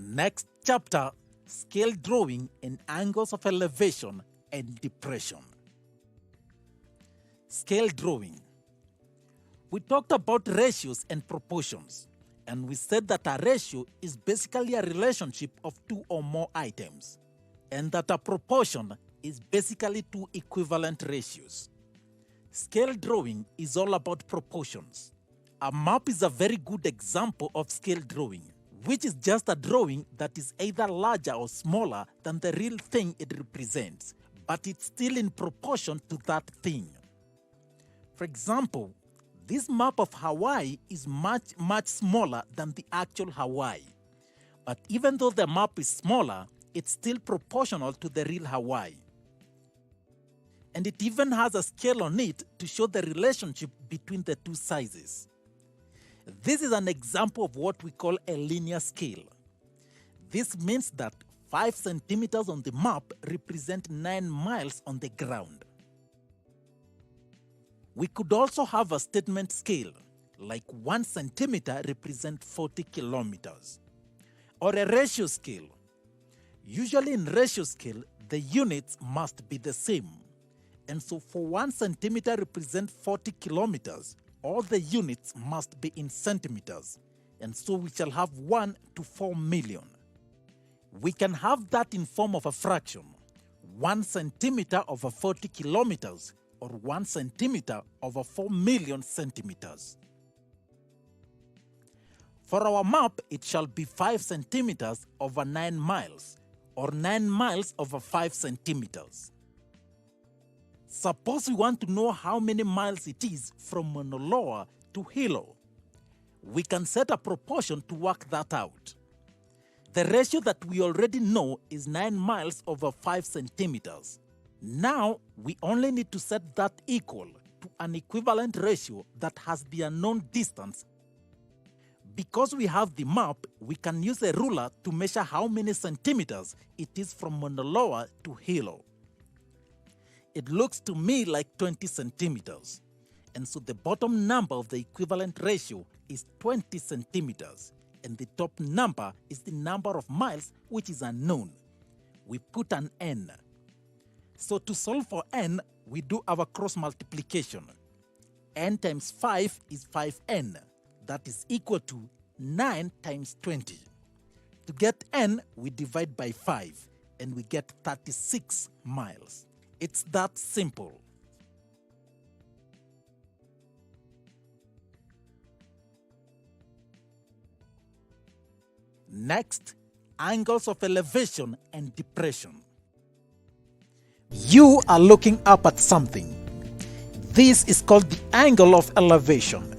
Next chapter, scale drawing and angles of elevation and depression. Scale drawing. We talked about ratios and proportions, and we said that a ratio is basically a relationship of two or more items, and that a proportion is basically two equivalent ratios. Scale drawing is all about proportions. A map is a very good example of scale drawing, which is just a drawing that is either larger or smaller than the real thing it represents, but it's still in proportion to that thing. For example, this map of Hawaii is much smaller than the actual Hawaii. But even though the map is smaller, it's still proportional to the real Hawaii. And it even has a scale on it to show the relationship between the two sizes. This is an example of what we call a linear scale. This means that 5 centimeters on the map represent 9 miles on the ground. We could also have a statement scale, like 1 centimeter represents 40 kilometers. Or a ratio scale. Usually in ratio scale, the units must be the same. And so for 1 centimeter represent 40 kilometers, all the units must be in centimeters. And so we shall have 1 to 4 million. We can have that in form of a fraction. 1 centimeter over 40 kilometers, or 1 centimeter over 4 million centimeters. For our map, it shall be 5 centimeters over 9 miles, or 9 miles over 5 centimeters. Suppose we want to know how many miles it is from Mauna Loa to Hilo. We can set a proportion to work that out. The ratio that we already know is 9 miles over 5 centimeters. Now, we only need to set that equal to an equivalent ratio that has the unknown distance. Because we have the map, we can use a ruler to measure how many centimeters it is from Mauna Loa to Hilo. It looks to me like 20 centimeters. And so the bottom number of the equivalent ratio is 20 centimeters. And the top number is the number of miles, which is unknown. We put an n. So to solve for n, we do our cross multiplication. N times 5 is 5n. That is equal to 9 times 20. To get n, we divide by 5, and we get 36 miles. It's that simple. Next, angles of elevation and depression. You are looking up at something. This is called the angle of elevation.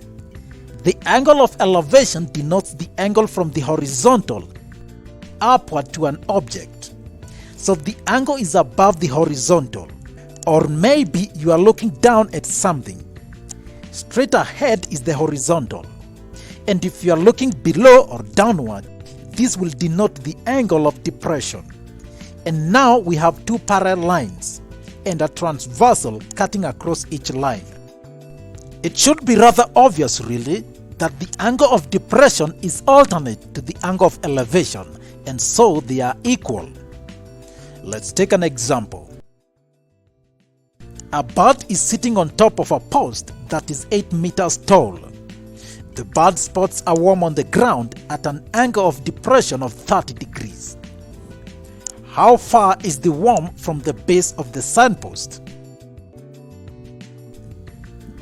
The angle of elevation denotes the angle from the horizontal upward to an object. So the angle is above the horizontal. Or maybe you are looking down at something. Straight ahead is the horizontal. And if you are looking below or downward, this will denote the angle of depression. And now we have two parallel lines and a transversal cutting across each line. It should be rather obvious, really, that the angle of depression is alternate to the angle of elevation, and so they are equal. Let's take an example. A bird is sitting on top of a post that is 8 meters tall. The bird spots a worm on the ground at an angle of depression of 30 degrees. How far is the worm from the base of the signpost?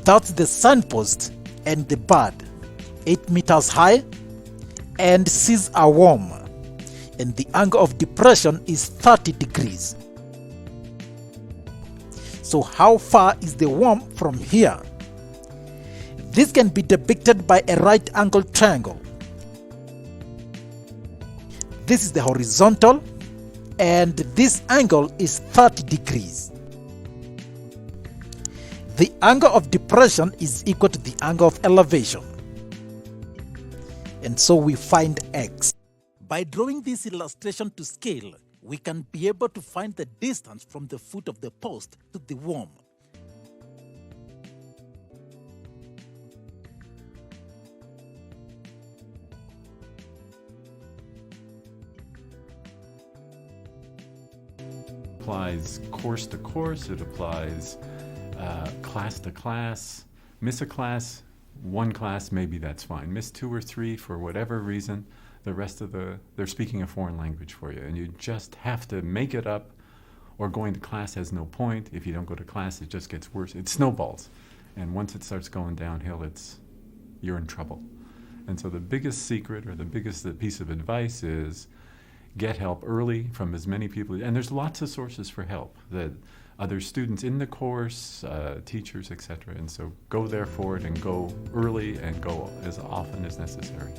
That's the signpost and the bird, 8 meters high, and sees a worm, and the angle of depression is 30 degrees. So how far is the worm from here? This can be depicted by a right-angled triangle. This is the horizontal, and this angle is 30 degrees. The angle of depression is equal to the angle of elevation. And so we find x. By drawing this illustration to scale, we can be able to find the distance from the foot of the post to the worm. applies course to course, it applies class to class. Miss a class, one class, maybe that's fine. Miss 2 or 3 for whatever reason, the rest of they're speaking a foreign language for you, and you just have to make it up, or going to class has no point. If you don't go to class, it just gets worse. It snowballs, and once it starts going downhill, you're in trouble. And so the biggest secret, or the biggest piece of advice, is get help early from as many people. And there's lots of sources for help, that other students in the course, teachers, etc. And so go there for it, and go early, and go as often as necessary.